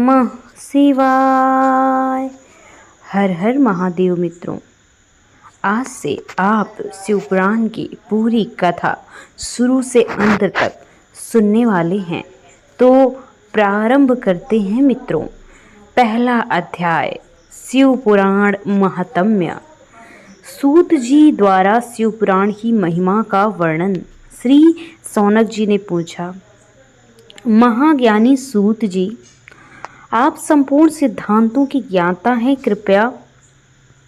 नमः शिवाय। हर हर महादेव। मित्रों, आज से आप शिवपुराण की पूरी कथा शुरू से अंत तक सुनने वाले हैं। तो प्रारंभ करते हैं मित्रों। पहला अध्याय, शिवपुराण महात्म्य। सूत जी द्वारा शिवपुराण की महिमा का वर्णन। श्री सौनक जी ने पूछा, महाज्ञानी सूत जी, आप संपूर्ण सिद्धांतों की ज्ञाता हैं, कृपया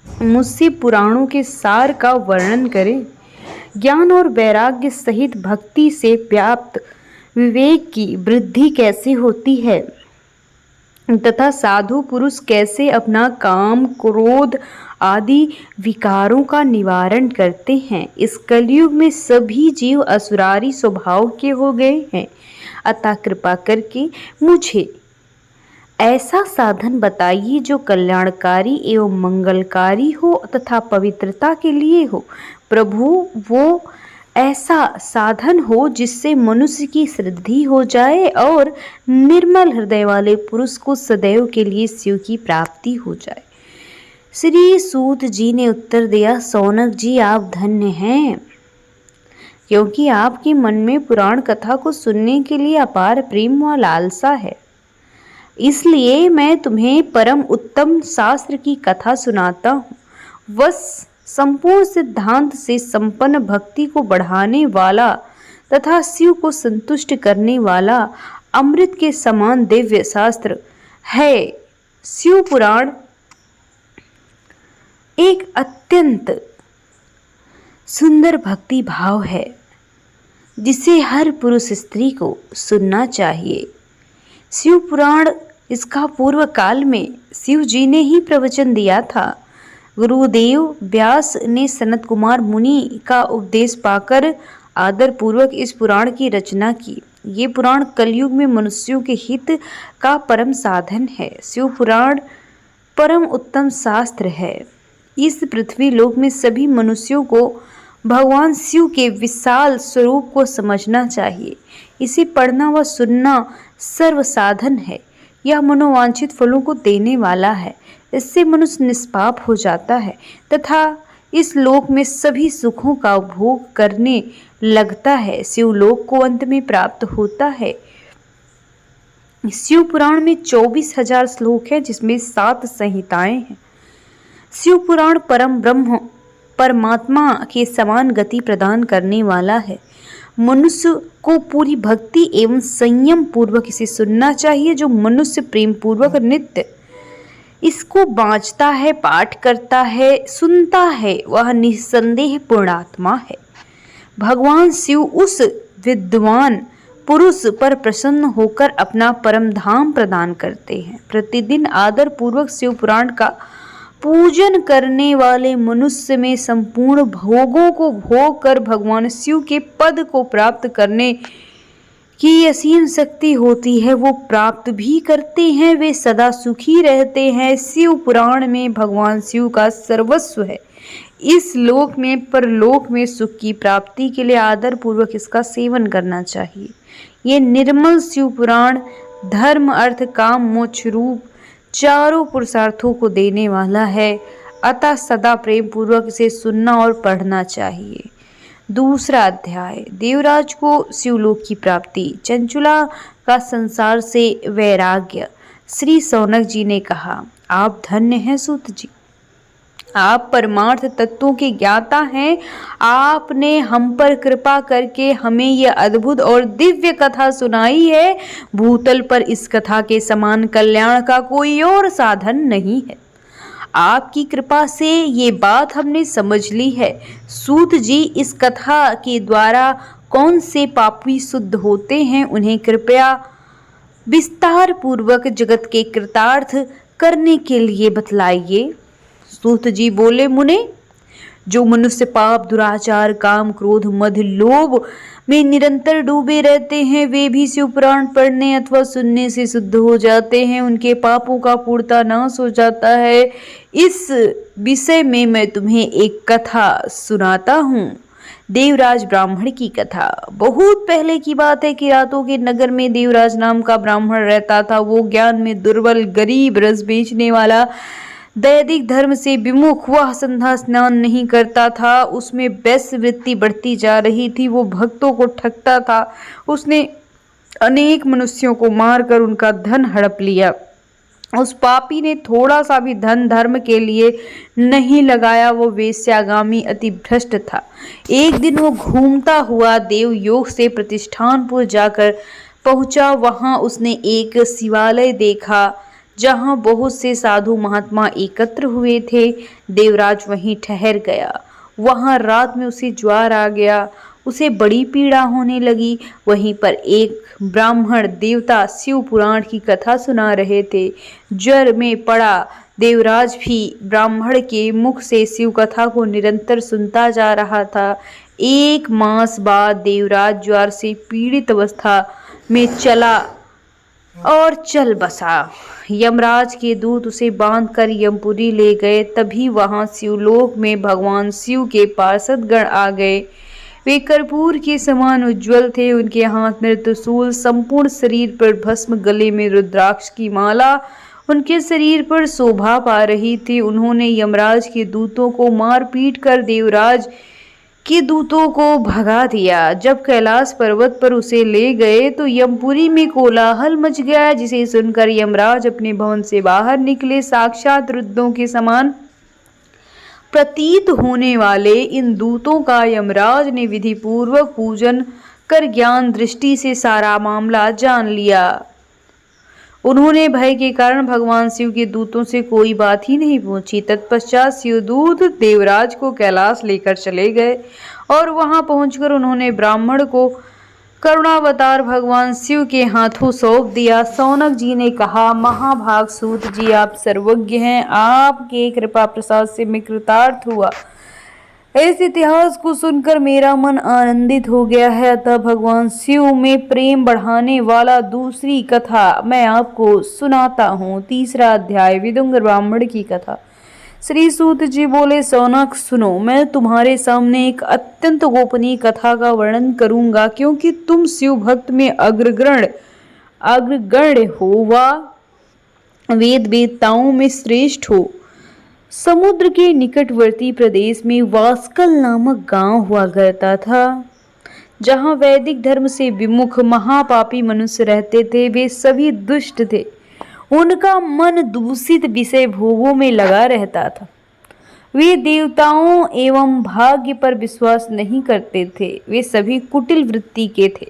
मुझसे पुराणों के सार का वर्णन करें। ज्ञान और वैराग्य सहित भक्ति से व्याप्त विवेक की वृद्धि कैसे होती है तथा साधु पुरुष कैसे अपना काम, क्रोध आदि विकारों का निवारण करते हैं। इस कलयुग में सभी जीव असुरारी स्वभाव के हो गए हैं, अतः कृपा करके मुझे ऐसा साधन बताइए जो कल्याणकारी एवं मंगलकारी हो तथा पवित्रता के लिए हो। प्रभु, वो ऐसा साधन हो जिससे मनुष्य की सिद्धि हो जाए और निर्मल हृदय वाले पुरुष को सदैव के लिए शिव की प्राप्ति हो जाए। श्री सूत जी ने उत्तर दिया, सौनक जी, आप धन्य हैं, क्योंकि आपके मन में पुराण कथा को सुनने के लिए अपार प्रेम व लालसा है। इसलिए मैं तुम्हें परम उत्तम शास्त्र की कथा सुनाता हूँ। बस संपूर्ण सिद्धांत से संपन्न भक्ति को बढ़ाने वाला तथा शिव को संतुष्ट करने वाला अमृत के समान दिव्य शास्त्र है शिव पुराण। एक अत्यंत सुंदर भक्ति भाव है जिसे हर पुरुष स्त्री को सुनना चाहिए। शिव पुराण, इसका पूर्व काल में शिव जी ने ही प्रवचन दिया था। गुरुदेव व्यास ने सनत कुमार मुनि का उपदेश पाकर आदर पूर्वक इस पुराण की रचना की। ये पुराण कलयुग में मनुष्यों के हित का परम साधन है। शिव पुराण परम उत्तम शास्त्र है। इस पृथ्वी लोक में सभी मनुष्यों को भगवान शिव के विशाल स्वरूप को समझना चाहिए। इसे पढ़ना व सुनना सर्व साधन है। यह मनोवांछित फलों को देने वाला है। इससे मनुष्य निष्पाप हो जाता है तथा इस लोक में सभी सुखों का भोग करने लगता है। शिवलोक को अंत में प्राप्त होता है। शिव पुराण में 24,000 श्लोक हैं, जिसमें 7 संहिताएं हैं। शिव पुराण परम ब्रह्म परमात्मा के समान गति प्रदान करने वाला है। मनुष्य को पूरी भक्ति एवं संयम पूर्वक इसे सुनना चाहिए। जो मनुष्य प्रेम पूर्वक नित्य इसको बाँचता है, पाठ करता है, सुनता है, वह निस्संदेह पूर्णात्मा है। भगवान शिव उस विद्वान पुरुष पर प्रसन्न होकर अपना परम धाम प्रदान करते हैं। प्रतिदिन आदर पूर्वक शिव पुराण का पूजन करने वाले मनुष्य में संपूर्ण भोगों को भोग कर भगवान शिव के पद को प्राप्त करने की असीम शक्ति होती है। वो प्राप्त भी करते हैं, वे सदा सुखी रहते हैं। शिव पुराण में भगवान शिव का सर्वस्व है। इस लोक में परलोक में सुख की प्राप्ति के लिए आदर पूर्वक इसका सेवन करना चाहिए। ये निर्मल शिव पुराण धर्म, अर्थ, काम, मोक्ष रूप चारों पुरुषार्थों को देने वाला है। अतः सदा प्रेम पूर्वक इसे सुनना और पढ़ना चाहिए। दूसरा अध्याय, देवराज को शिवलोक की प्राप्ति। चंचुला का संसार से वैराग्य। श्री सौनक जी ने कहा, आप धन्य हैं सूत जी, आप परमार्थ तत्वों के ज्ञाता हैं। आपने हम पर कृपा करके हमें यह अद्भुत और दिव्य कथा सुनाई है। भूतल पर इस कथा के समान कल्याण का कोई और साधन नहीं है। आपकी कृपा से ये बात हमने समझ ली है। सूत जी, इस कथा के द्वारा कौन से पापी शुद्ध होते हैं, उन्हें कृपया विस्तार पूर्वक जगत के कृतार्थ करने के लिए बतलाइए। सूत जी बोले, मुने, जो मनुष्य पाप, दुराचार, काम, क्रोध, मद, लोभ में निरंतर डूबे रहते हैं, वे भी शिव पुराण पढ़ने अथवा सुनने से शुद्ध हो जाते हैं। उनके पापों का पूर्णतः नाश हो जाता है। इस विषय में मैं तुम्हें एक कथा सुनाता हूँ। देवराज ब्राह्मण की कथा। बहुत पहले की बात है कि रातों के नगर में देवराज नाम का ब्राह्मण रहता था। वो ज्ञान में दुर्बल, गरीब, रस बेचने वाला, दैनिक धर्म से विमुख। वह संध्या स्नान नहीं करता था। उसमें वेश्यावृत्ति बढ़ती जा रही थी। वो भक्तों को ठगता था। उसने अनेक मनुष्यों को मारकर उनका धन हड़प लिया। उस पापी ने थोड़ा सा भी धन धर्म के लिए नहीं लगाया। वो वेश्यागामी, अति भ्रष्ट था। एक दिन वो घूमता हुआ देवयोग से प्रतिष्ठानपुर जाकर पहुंचा। वहां उसने एक शिवालय देखा जहां बहुत से साधु महात्मा एकत्र हुए थे। देवराज वहीं ठहर गया। वहां रात में उसे ज्वर आ गया। उसे बड़ी पीड़ा होने लगी। वहीं पर एक ब्राह्मण देवता शिव पुराण की कथा सुना रहे थे। ज्वर में पड़ा देवराज भी ब्राह्मण के मुख से शिव कथा को निरंतर सुनता जा रहा था। 1 मास बाद देवराज ज्वर से पीड़ित अवस्था में चला और चल बसा। यमराज के दूत उसे बांधकर यमपुरी ले गए। तभी वहां शिवलोक में भगवान शिव के पार्षदगण आ गए। वे कर्पूर के समान उज्जवल थे। उनके हाथ में त्रिशूल, संपूर्ण शरीर पर भस्म, गले में रुद्राक्ष की माला उनके शरीर पर शोभा पा रही थी। उन्होंने यमराज के दूतों को मार पीट कर देवराज के दूतों को भगा दिया। जब कैलाश पर्वत पर उसे ले गए तो यमपुरी में कोलाहल मच गया, जिसे सुनकर यमराज अपने भवन से बाहर निकले। साक्षात रुद्रों के समान प्रतीत होने वाले इन दूतों का यमराज ने विधि पूर्वक पूजन कर ज्ञान दृष्टि से सारा मामला जान लिया। उन्होंने भय के कारण भगवान शिव के दूतों से कोई बात ही नहीं पूछी। तत्पश्चात शिवदूत देवराज को कैलाश लेकर चले गए और वहां पहुंचकर उन्होंने ब्राह्मण को करुणावतार भगवान शिव के हाथों सौंप दिया। सौनक जी ने कहा, महाभाग सूत जी, आप सर्वज्ञ हैं। आपके कृपा प्रसाद से मैं कृतार्थ हुआ। इस इतिहास को सुनकर मेरा मन आनंदित हो गया है। अतः भगवान शिव में प्रेम बढ़ाने वाला दूसरी कथा मैं आपको सुनाता हूँ। 3रा अध्याय, विदुंगर ब्राह्मण की कथा। श्री सूत जी बोले, सौनक सुनो, मैं तुम्हारे सामने एक अत्यंत गोपनीय कथा का वर्णन करूंगा, क्योंकि तुम शिव भक्त में अग्रगण्य हो व वेद वेदताओं में श्रेष्ठ हो। समुद्र के निकटवर्ती प्रदेश में वास्कल नामक गांव हुआ करता था, जहां वैदिक धर्म से विमुख महापापी मनुष्य रहते थे। वे सभी दुष्ट थे। उनका मन दूषित विषय भोगों में लगा रहता था। वे देवताओं एवं भाग्य पर विश्वास नहीं करते थे। वे सभी कुटिल वृत्ति के थे।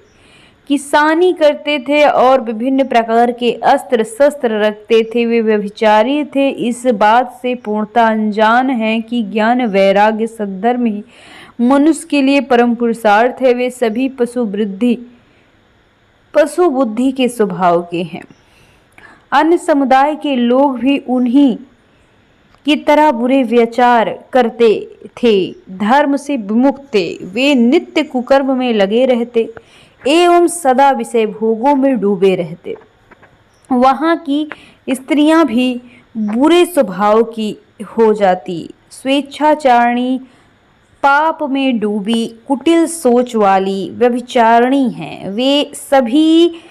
किसानी करते थे और विभिन्न प्रकार के अस्त्र शस्त्र रखते थे। वे व्यभिचारी थे। इस बात से पूर्णतः अनजान हैं कि ज्ञान, वैराग्य, सद्धर्म ही मनुष्य के लिए परम पुरुषार्थ है। वे सभी पशु बुद्धि के स्वभाव के हैं। अन्य समुदाय के लोग भी उन्हीं की तरह बुरे विचार करते थे, धर्म से विमुख थे। वे नित्य कुकर्म में लगे रहते एवं सदा विषय भोगों में डूबे रहते। वहां की स्त्रियां भी बुरे स्वभाव की हो जाती, स्वेच्छाचारिणी, पाप में डूबी, कुटिल सोच वाली व्यभिचारिणी हैं। वे सभी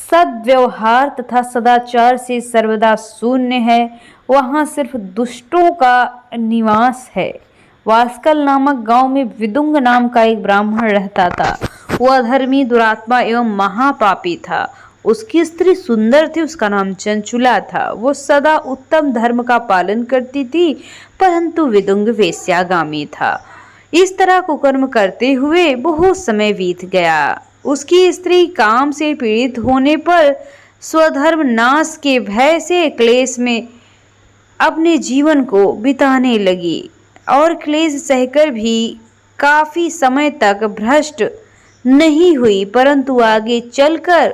सद्व्यवहार तथा सदाचार से सर्वदा शून्य है। वहां सिर्फ दुष्टों का निवास है। वास्कल नामक गांव में विदुंग नाम का एक ब्राह्मण रहता था। वह धर्मी, दुरात्मा एवं महापापी था। उसकी स्त्री सुंदर थी। उसका नाम चंचुला था। वो सदा उत्तम धर्म का पालन करती थी, परंतु विदुंग वेश्यागामी था। इस तरह कुकर्म करते हुए बहुत समय बीत गया। उसकी स्त्री काम से पीड़ित होने पर स्वधर्म नाश के भय से क्लेश में अपने जीवन को बिताने लगी और क्लेश सहकर भी काफी समय तक भ्रष्ट नहीं हुई, परंतु आगे चलकर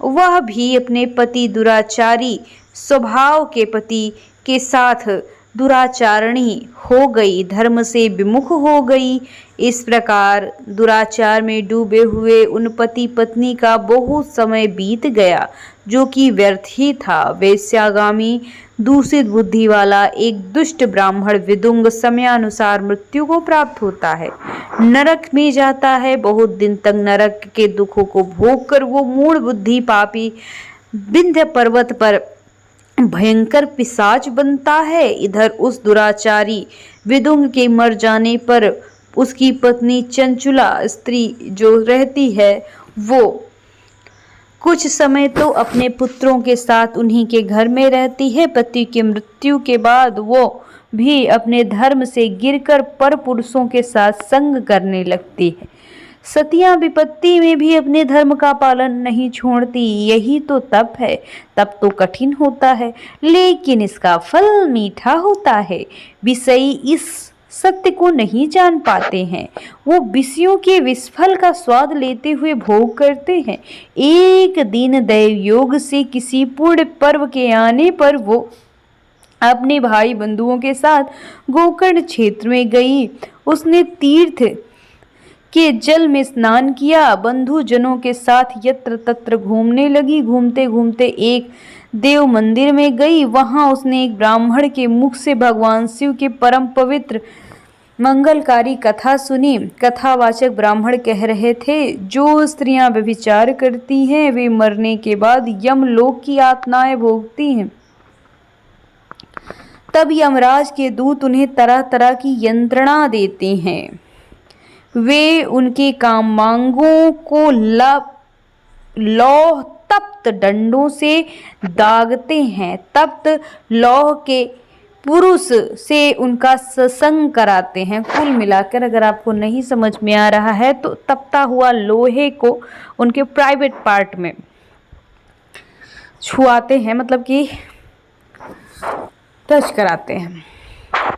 वह भी अपने पति दुराचारी स्वभाव के पति के साथ दुराचारणी हो गई, धर्म से विमुख हो गई। इस प्रकार दुराचार में डूबे हुए उन पति पत्नी का बहुत समय बीत गया, जो कि व्यर्थ ही था। वेश्यागामी दूषित बुद्धि वाला एक दुष्ट ब्राह्मण विदुंग समयानुसार मृत्यु को प्राप्त होता है, नरक में जाता है। बहुत दिन तक नरक के दुखों को भोग कर वो मूढ़ बुद्धि पापी विंध्य पर्वत पर भयंकर पिशाच बनता है। इधर उस दुराचारी विदुंग के मर जाने पर उसकी पत्नी चंचुला स्त्री जो रहती है, वो कुछ समय तो अपने पुत्रों के साथ उन्हीं के घर में रहती है। पति की मृत्यु के बाद वो भी अपने धर्म से गिरकर पर पुरुषों के साथ संग करने लगती है। सतियां विपत्ति में भी अपने धर्म का पालन नहीं छोड़ती। यही तो तप है। तप तो कठिन होता है, लेकिन इसका फल मीठा होता है। विषयी इस सत्य को नहीं जान पाते हैं। वो विषयों के विषफल का स्वाद लेते हुए भोग करते हैं। एक दिन दैव योग से किसी पूर्ण पर्व के आने पर वो अपने भाई बंधुओं के साथ गोकर्ण क्षेत्र में गई। उसने तीर्थ के जल में स्नान किया, बंधु जनों के साथ यत्र तत्र घूमने लगी। घूमते घूमते एक देव मंदिर में गई। वहां उसने एक ब्राह्मण के मुख से भगवान शिव के परम पवित्र मंगलकारी कथा सुनी। कथावाचक ब्राह्मण कह रहे थे, जो स्त्रियां व्यभिचार करती हैं वे मरने के बाद यमलोक की यातनाएं भोगती हैं। तब यमराज के दूत उन्हें तरह तरह की यंत्रणा देते हैं। वे उनके कामांगों को लौह तप्त डंडों से दागते हैं। तप्त लौह के पुरुष से उनका सत्संग कराते हैं। कुल मिलाकर अगर आपको नहीं समझ में आ रहा है तो तपता हुआ लोहे को उनके प्राइवेट पार्ट में छुआते हैं, मतलब कि टच कराते हैं।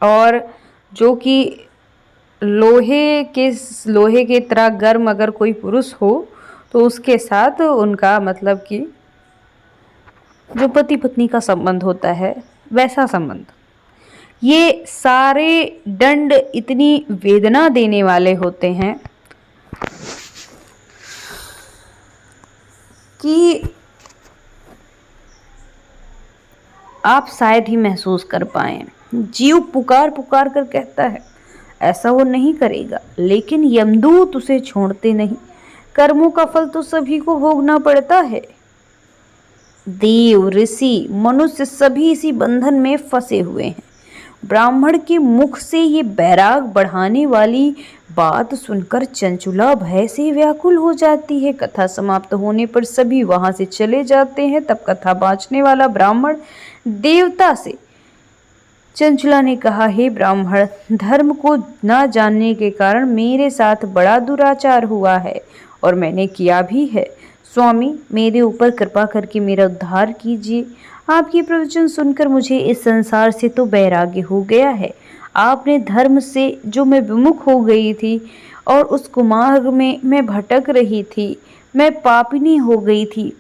और जो कि लोहे के तरह गर्म अगर कोई पुरुष हो तो उसके साथ उनका मतलब कि जो पति पत्नी का संबंध होता है वैसा संबंध। ये सारे दंड इतनी वेदना देने वाले होते हैं कि आप शायद ही महसूस कर पाएं। जीव पुकार पुकार कर कहता है ऐसा वो नहीं करेगा, लेकिन यमदूत उसे छोड़ते नहीं। कर्मों का फल तो सभी को भोगना पड़ता है। देव, ऋषि, मनुष्य सभी इसी बंधन में फंसे हुए हैं। ब्राह्मण के मुख से ये बैराग बढ़ाने वाली बात सुनकर चंचुला भय से व्याकुल हो जाती है। कथा समाप्त होने पर सभी वहां से चले जाते हैं। तब कथा बाँचने वाला ब्राह्मण देवता से चंचुला ने कहा, हे ब्राह्मण, धर्म को न जानने के कारण मेरे साथ बड़ा दुराचार हुआ है और मैंने किया भी है। स्वामी, मेरे ऊपर कृपा करके मेरा उद्धार कीजिए। आपकी प्रवचन सुनकर मुझे इस संसार से तो वैराग्य हो गया है। आपने धर्म से जो मैं विमुख हो गई थी और उस कुमार्ग में मैं भटक रही थी, मैं पापिनी हो गई थी।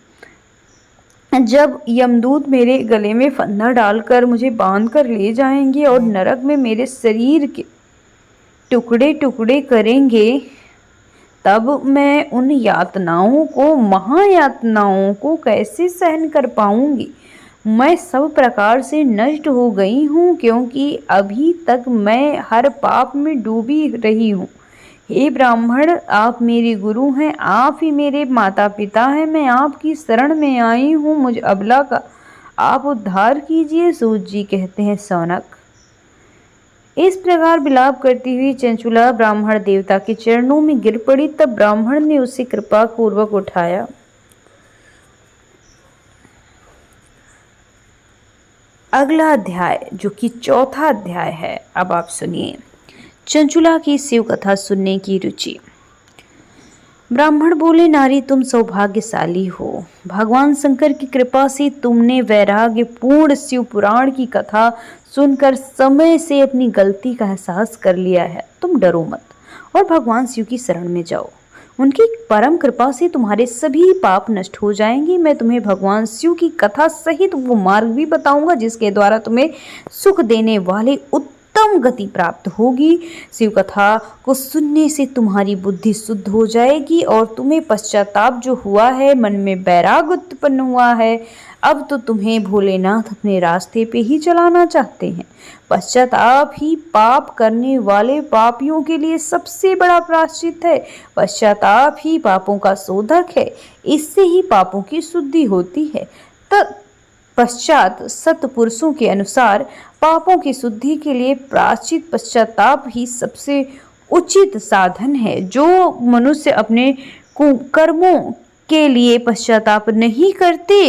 जब यमदूत मेरे गले में फंदा डालकर मुझे बांध कर ले जाएंगे और नरक में मेरे शरीर के टुकड़े टुकड़े करेंगे, तब मैं उन यातनाओं को, महायातनाओं को कैसे सहन कर पाऊंगी। मैं सब प्रकार से नष्ट हो गई हूँ, क्योंकि अभी तक मैं हर पाप में डूबी रही हूँ। हे ब्राह्मण, आप मेरे गुरु हैं, आप ही मेरे माता पिता हैं। मैं आपकी शरण में आई हूँ, मुझ अबला का आप उद्धार कीजिए। सूत जी कहते हैं, सौनक। इस प्रकार विलाप करती हुई चंचुला ब्राह्मण देवता के चरणों में गिर पड़ी। तब ब्राह्मण ने उसे कृपा पूर्वक उठाया। अगला अध्याय जो कि चौथा अध्याय है, अब आप सुनिए। चंचुला की शिव कथा सुनने की रुचि। ब्राह्मण बोले, नारी तुम सौभाग्यशाली हो। भगवान शंकर की कृपा से तुमने वैराग्य पूर्ण शिव पुराण की कथा सुनकर समय से अपनी गलती का एहसास कर लिया है। तुम डरो मत और भगवान शिव की शरण में जाओ। उनकी परम कृपा से तुम्हारे सभी पाप नष्ट हो जाएंगे। मैं तुम्हें भगवान शिव की कथा सहित वो मार्ग भी बताऊंगा जिसके द्वारा तुम्हें सुख देने वाले उत्तम गति प्राप्त होगी। शिव कथा को सुनने से तुम्हारी बुद्धि शुद्ध हो जाएगी और तुम्हें पश्चाताप जो हुआ है, मन में वैराग उत्पन्न हुआ है, अब तो तुम्हें भोलेनाथ अपने रास्ते पे ही चलाना चाहते हैं। पश्चाताप ही पाप करने वाले पापियों के लिए सबसे बड़ा प्रायश्चित है। पश्चाताप ही पापों का शोधक है, इससे ही पापों की शुद्धि होती है। पश्चात सत्पुरुषों के अनुसार पापों की शुद्धि के लिए प्रायश्चित पश्चाताप ही सबसे उचित साधन है। जो मनुष्य अपने कर्मों के लिए पश्चाताप नहीं करते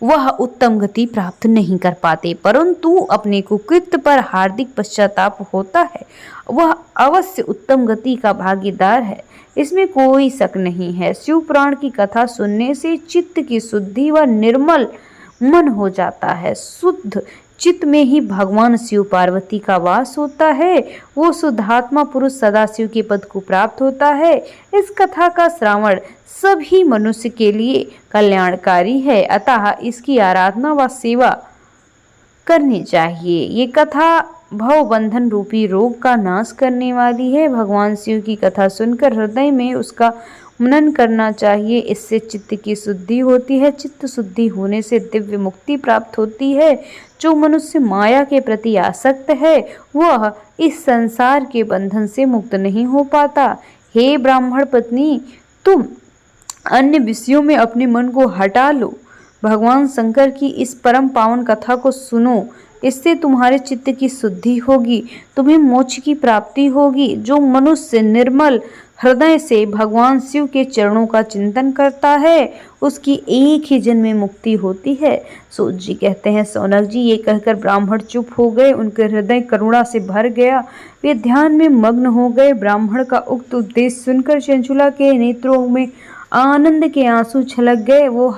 वह उत्तम गति प्राप्त नहीं कर पाते, परंतु अपने कुकृत्य पर हार्दिक पश्चाताप होता है वह अवश्य उत्तम गति का भागीदार है, इसमें कोई शक नहीं है। शिव पुराण की कथा सुनने से चित्त की शुद्धि व निर्मल मन हो जाता है। शुद्ध चित्त में ही भगवान शिव पार्वती का वास होता है। वो शुद्धात्मा पुरुष सदाशिव के पद को प्राप्त होता है। इस कथा का श्रवण सभी मनुष्य के लिए कल्याणकारी है, अतः इसकी आराधना व सेवा करनी चाहिए। ये कथा भव बंधन रूपी रोग का नाश करने वाली है। भगवान शिव की कथा सुनकर हृदय में उसका मनन करना चाहिए, इससे चित्त की शुद्धि होती है। चित्त शुद्धि होने से दिव्य मुक्ति प्राप्त होती है। जो मनुष्य माया के प्रति आसक्त है वह इस संसार के बंधन से मुक्त नहीं हो पाता। हे ब्राह्मण पत्नी, तुम अन्य विषयों में अपने मन को हटा लो, भगवान शंकर की इस परम पावन कथा को सुनो, इससे तुम्हारे चित्त की शुद्धि होगी, तुम्हें मोक्ष की प्राप्ति होगी। जो मनुष्य निर्मल हृदय से भगवान शिव के चरणों का चिंतन करता है उसकी एक ही जन्म में मुक्ति होती है। सूत जी कहते हैं, सौनक जी ये कहकर ब्राह्मण चुप हो गए, उनके हृदय करुणा से भर गया, वे ध्यान में मग्न हो गए। ब्राह्मण का उक्त उपदेश सुनकर चंचुला के नेत्रों में आनंद के आंसू छलक गए। वो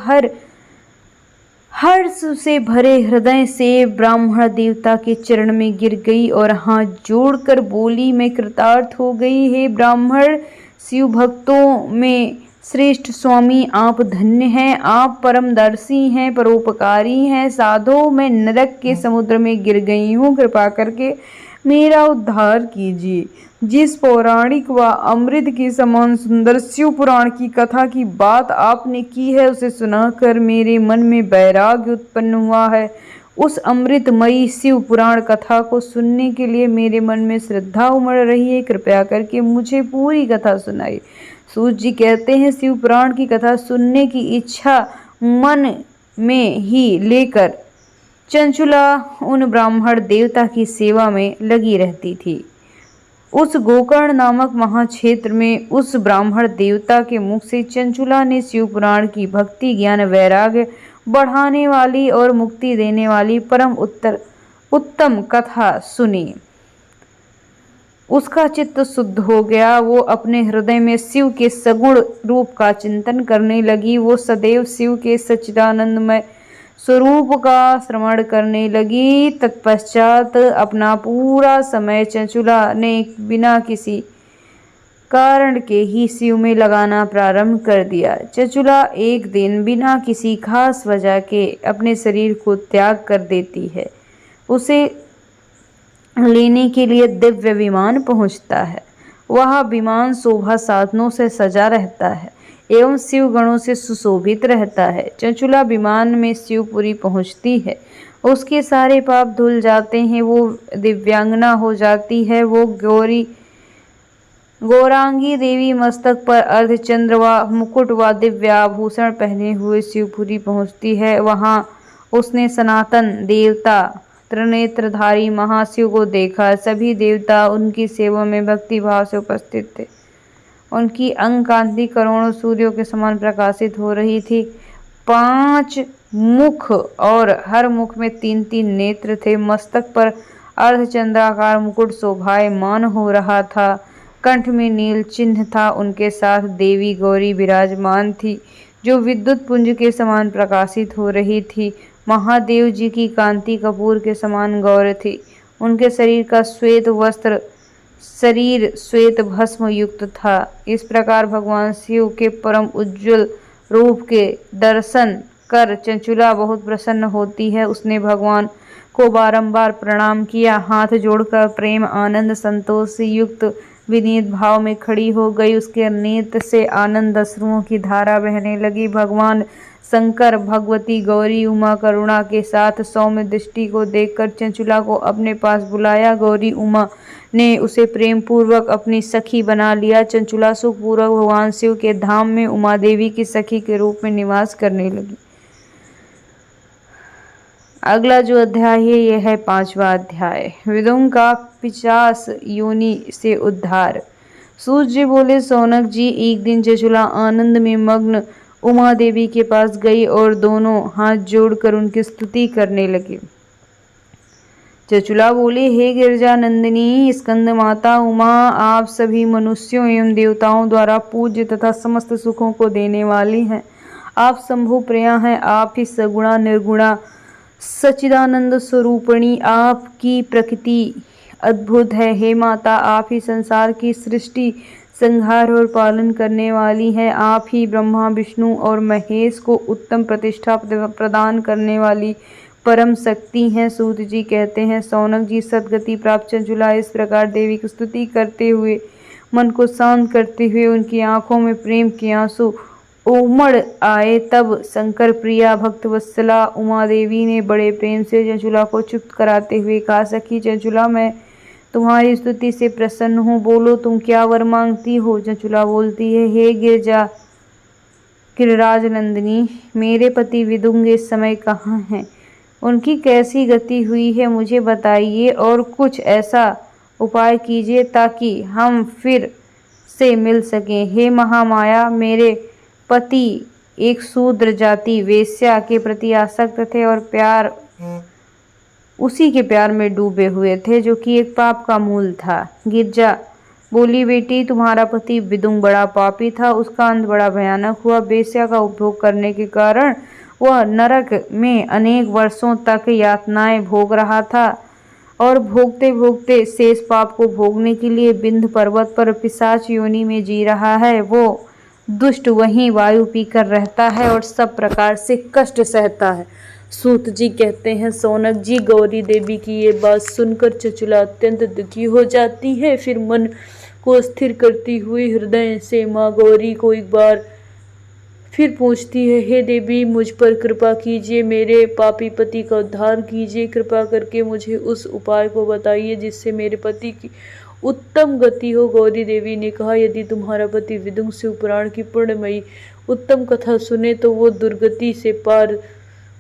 हर्ष से भरे हृदय से ब्राह्मण देवता के चरण में गिर गई और हाथ जोड़कर बोली, मैं कृतार्थ हो गई। हे ब्राह्मण, शिव भक्तों में श्रेष्ठ स्वामी आप धन्य हैं, आप परमदर्शी हैं, परोपकारी हैं। साधो मैं नरक के समुद्र में गिर गई हूँ, कृपा करके मेरा उद्धार कीजिए। जिस पौराणिक व अमृत के समान सुंदर शिव पुराण की कथा की बात आपने की है उसे सुनाकर मेरे मन में वैराग्य उत्पन्न हुआ है। उस अमृतमयी शिव पुराण कथा को सुनने के लिए मेरे मन में श्रद्धा उमड़ रही है, कृपया करके मुझे पूरी कथा सुनाइए। सूत जी कहते हैं, शिव पुराण की कथा सुनने की इच्छा मन में ही लेकर चंचुला उन ब्राह्मण देवता की सेवा में लगी रहती थी। उस गोकर्ण नामक महाक्षेत्र में उस ब्राह्मण देवता के मुख से चंचुला ने शिव पुराण की भक्ति ज्ञान वैराग्य बढ़ाने वाली और मुक्ति देने वाली परम उत्तम कथा सुनी। उसका चित्त शुद्ध हो गया। वो अपने हृदय में शिव के सगुण रूप का चिंतन करने लगी। वो सदैव शिव के सच्चिदानंदमय स्वरूप का श्रवण करने लगी। तत्पश्चात अपना पूरा समय चंचुला ने बिना किसी कारण के ही शिव में लगाना प्रारंभ कर दिया। चंचुला एक दिन बिना किसी खास वजह के अपने शरीर को त्याग कर देती है। उसे लेने के लिए दिव्य विमान पहुंचता है। वह विमान शोभा साधनों से सजा रहता है एवं शिव गणों से सुशोभित रहता है। चंचुला विमान में शिवपुरी पहुंचती है। उसके सारे पाप धुल जाते हैं, वो दिव्यांगना हो जाती है। वो गौरांगी देवी मस्तक पर अर्धचंद्र व मुकुट व दिव्य आभूषण पहने हुए शिवपुरी पहुंचती है। वहां उसने सनातन देवता त्रिनेत्रधारी महाशिव को देखा। सभी देवता उनकी सेवा में भक्ति भाव से उपस्थित थे। उनकी अंग कांति करोड़ों सूर्यों के समान प्रकाशित हो रही थी। 5 मुख और हर मुख में 3-3 नेत्र थे। मस्तक पर अर्धचंद्राकार मुकुट शोभायमान हो रहा था। कंठ में नील चिन्ह था। उनके साथ देवी गौरी विराजमान थी जो विद्युत पुंज के समान प्रकाशित हो रही थी। महादेव जी की कांति कपूर के समान गौर थी। उनके शरीर का श्वेत वस्त्र शरीर श्वेत भस्म युक्त था। इस प्रकार भगवान शिव के परम उज्ज्वल रूप के दर्शन कर चंचुला बहुत प्रसन्न होती है। उसने भगवान को बारंबार प्रणाम किया, हाथ जोड़कर प्रेम आनंद संतोष से युक्त विनीत भाव में खड़ी हो गई। उसके नेत्र से आनंद अश्रुओं की धारा बहने लगी। भगवान शंकर, भगवती गौरी, उमा करुणा के साथ सौम्य दृष्टि को देखकर चंचुला को अपने पास बुलाया। गौरी उमा ने उसे प्रेम पूर्वक अपनी सखी बना लिया। चंचुला सुखपूर्वक भगवान शिव के धाम में उमा देवी की सखी के रूप में निवास करने लगी। अगला जो अध्याय है यह है 5वां अध्याय, विदुर का पिशाच योनि से उद्धार। सूत जी बोले, सौनक जी, एक दिन चंचुला आनंद में मग्न उमा देवी के पास गई और दोनों हाथ जोड़कर उनकी स्तुति करने लगी। चंचुला बोले, हे गिरजा नंदिनी स्कंद माता उमा, आप सभी मनुष्यों एवं देवताओं द्वारा पूज्य तथा समस्त सुखों को देने वाली हैं। आप शंभु प्रिया हैं, आप ही सगुणा निर्गुणा सच्चिदानंद स्वरूपिणी, आपकी प्रकृति अद्भुत है। हे माता, आप ही संसार की सृष्टि संहार और पालन करने वाली है। आप ही ब्रह्मा विष्णु और महेश को उत्तम प्रतिष्ठा प्रदान करने वाली परम शक्ति हैं। सूत जी कहते हैं, सौनक जी, सदगति प्राप्त चंचुला इस प्रकार देवी की स्तुति करते हुए मन को शांत करते हुए उनकी आंखों में प्रेम के आंसू उमड़ आए। तब शंकर प्रिया भक्त वत्सला उमा देवी ने बड़े प्रेम से चंचुला को चुप कराते हुए कहा, सखी चंचुला, मैं तुम्हारी स्तुति से प्रसन्न हूँ, बोलो तुम क्या वर मांगती हो। चंचुला बोलती है, हे गिरजा गिरिराज नंदिनी, मेरे पति विदुर इस समय कहाँ हैं, उनकी कैसी गति हुई है, मुझे बताइए और कुछ ऐसा उपाय कीजिए ताकि हम फिर से मिल सकें। हे महामाया, मेरे पति एक शूद्र जाति वेश्या के प्रति आसक्त थे और उसी के प्यार में डूबे हुए थे, जो कि एक पाप का मूल था। गिरजा बोली, बेटी, तुम्हारा पति विदुर बड़ा पापी था, उसका अंत बड़ा भयानक हुआ। वेश्या का उपभोग करने के कारण वह नरक में अनेक वर्षों तक यातनाएं भोग रहा था और भोगते भोगते शेष पाप को भोगने के लिए विंध्य पर्वत पर पिशाच योनि में जी रहा है। वो दुष्ट वहीं वायु पीकर रहता है और सब प्रकार से कष्ट सहता है। सूत जी कहते हैं, सौनक जी, गौरी देवी की ये बात सुनकर चंचुला अत्यंत दुखी हो जाती है। फिर मन को स्थिर करती हुई हृदय से माँ गौरी को एक बार फिर पूछती है, हे देवी, मुझ पर कृपा कीजिए, मेरे पापी पति का उद्धार कीजिए, कृपा करके मुझे उस उपाय को बताइए जिससे मेरे पति की उत्तम गति हो। गौरी देवी ने कहा, यदि तुम्हारा पति विदुर शिव पुराण की पूर्णमयी उत्तम कथा सुने तो वो दुर्गति से पार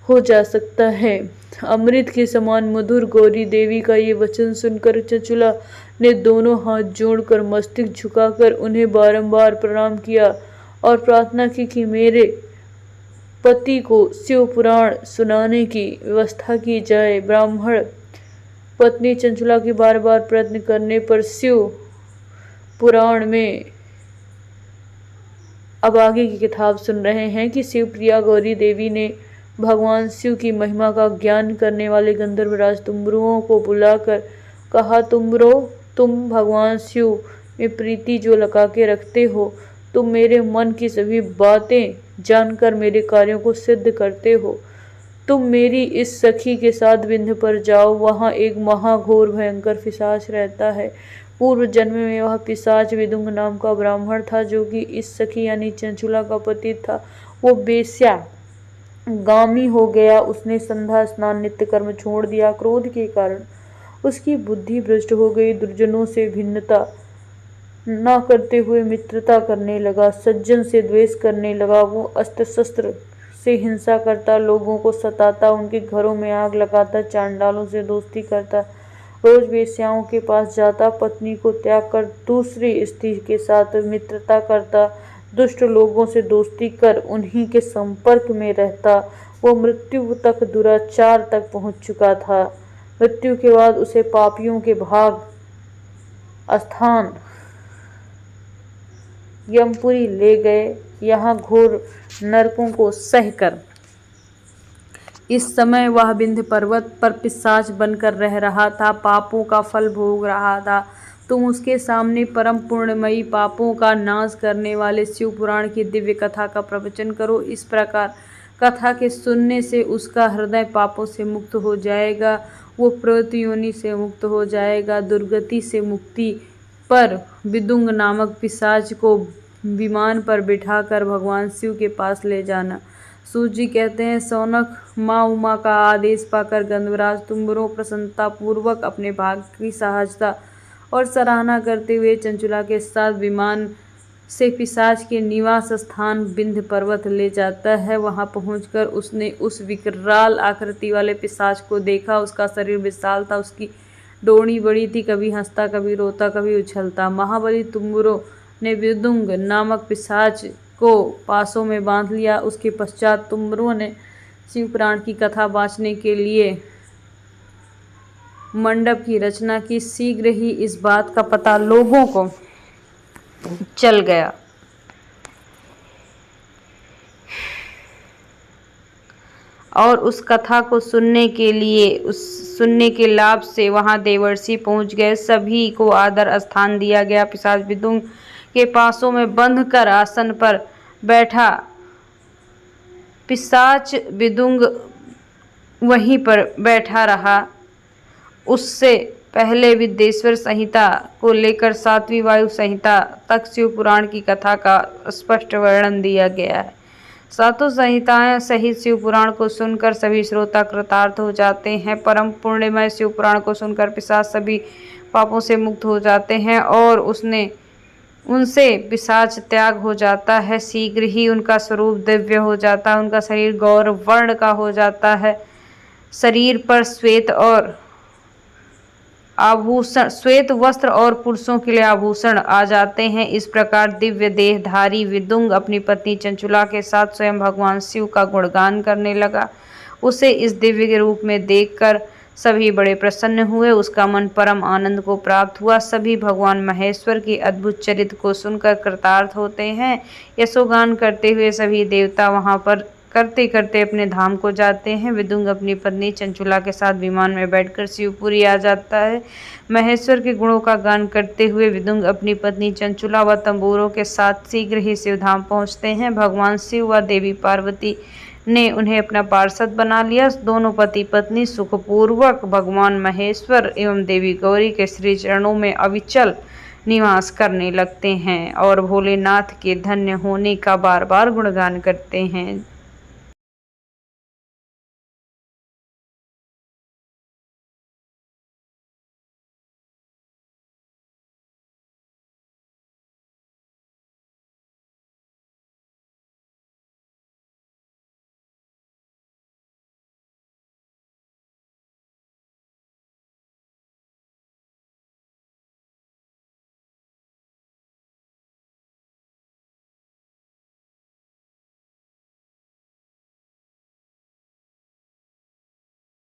हो जा सकता है। अमृत के समान मधुर गौरी देवी का ये वचन सुनकर चंचुला ने दोनों हाथ जोड़कर मस्तक झुकाकर उन्हें बारंबार प्रणाम किया और प्रार्थना की कि मेरे पति को शिव पुराण सुनाने की व्यवस्था की जाए। ब्राह्मण पत्नी चंचुला के बार बार प्रयत्न करने पर शिव पुराण में अब आगे की किताब सुन रहे हैं कि शिव प्रिया गौरी देवी ने भगवान शिव की महिमा का ज्ञान करने वाले गंधर्वराज तुम्बरुओं को बुलाकर कहा, तुम्बरो, तुम भगवान शिव में प्रीति जो लगा के रखते हो, तुम मेरे मन की सभी बातें जानकर मेरे कार्यों को सिद्ध करते हो। तुम मेरी इस सखी के साथ विंध्य पर जाओ, वहाँ एक महाघोर भयंकर पिशाच रहता है। पूर्व जन्म में वह पिशाच विदुर नाम का ब्राह्मण था, जो कि इस सखी यानी चंचुला का पति था। वो वेश्या गामी हो गया। उसने संध्या स्नान नित्य कर्म छोड़ दिया। क्रोध के कारण उसकी बुद्धि भ्रष्ट हो गई। दुर्जनों से भिन्नता न करते हुए मित्रता करने लगा, सज्जन से द्वेष करने लगा। वो अस्त्र शस्त्र से हिंसा करता, लोगों को सताता, उनके घरों में आग लगाता, चांडालों से दोस्ती करता, रोज वेश्याओं के पास जाता, पत्नी को त्याग कर दूसरी स्त्री के साथ मित्रता करता, दुष्ट लोगों से दोस्ती कर उन्हीं के संपर्क में रहता। वो मृत्यु तक दुराचार तक पहुंच चुका था। मृत्यु के बाद उसे पापियों के भाग स्थान यमपुरी ले गए, यहाँ घोर नरकों को सहकर। इस समय वह विंध्य पर्वत पर पिशाच बनकर रह रहा था, पापों का फल भोग रहा था। तुम उसके सामने परम पुण्यमयी पापों का नाश करने वाले शिव पुराण की दिव्य कथा का प्रवचन करो। इस प्रकार कथा के सुनने से उसका हृदय पापों से मुक्त हो जाएगा, वो प्रेत योनि से मुक्त हो जाएगा। दुर्गति से मुक्ति पर विदुंग नामक पिशाच को विमान पर बिठाकर भगवान शिव के पास ले जाना। सूत जी कहते हैं, सौनक माँ उमा का आदेश पाकर गंधर्वराज तुम्बरों प्रसन्नता पूर्वक अपने भाग्य की सहजता और सराहना करते हुए चंचुला के साथ विमान से पिशाच के निवास स्थान विंध्य पर्वत ले जाता है। वहां पहुंचकर उसने उस विकराल आकृति वाले पिशाच को देखा। उसका शरीर विशाल था, उसकी डोरी बड़ी थी, कभी हंसता, कभी रोता, कभी उछलता। महाबली तुम्बरों ने विदुंग नामक पिशाच को पासों में बांध लिया। उसके पश्चात तुम्बरों ने शिव पुराण की कथा वाचने के लिए मंडप की रचना की। शीघ्र ही इस बात का पता लोगों को चल गया और उस कथा को सुनने के लाभ से वहां देवर्षि पहुंच गए। सभी को आदर स्थान दिया गया। पिशाच विदुंग के पासों में बंधकर आसन पर बैठा। पिशाच विदुंग वहीं पर बैठा रहा। उससे पहले विद्येश्वर संहिता को लेकर 7वीं वायु संहिता तक शिव पुराण की कथा का स्पष्ट वर्णन दिया गया है। सातों संहिताएं सहित शिव पुराण को सुनकर सभी श्रोता कृतार्थ हो जाते हैं। परम पुण्यमय शिव पुराण को सुनकर पिशाच सभी पापों से मुक्त हो जाते हैं और उनसे पिशाच त्याग हो जाता है। शीघ्र ही उनका स्वरूप दिव्य हो जाता है। उनका शरीर गौर वर्ण का हो जाता है। शरीर पर श्वेत वस्त्र और पुरुषों के लिए आभूषण आ जाते हैं। इस प्रकार दिव्य देहधारी विदुंग अपनी पत्नी चंचुला के साथ स्वयं भगवान शिव का गुणगान करने लगा। उसे इस दिव्य रूप में देखकर सभी बड़े प्रसन्न हुए। उसका मन परम आनंद को प्राप्त हुआ। सभी भगवान महेश्वर की अद्भुत चरित्र को सुनकर कृतार्थ होते हैं। यशोगान करते हुए सभी देवता वहां पर करते करते अपने धाम को जाते हैं। विदुंग अपनी पत्नी चंचुला के साथ विमान में बैठकर शिवपुरी आ जाता है। महेश्वर के गुणों का गान करते हुए विदुंग अपनी पत्नी चंचुला व तंबूरों के साथ शीघ्र ही शिवधाम पहुंचते हैं। भगवान शिव व देवी पार्वती ने उन्हें अपना पार्षद बना लिया। दोनों पति पत्नी सुखपूर्वक भगवान महेश्वर एवं देवी गौरी के श्री चरणों में अविचल निवास करने लगते हैं और भोलेनाथ के धन्य होने का बार बार गुणगान करते हैं।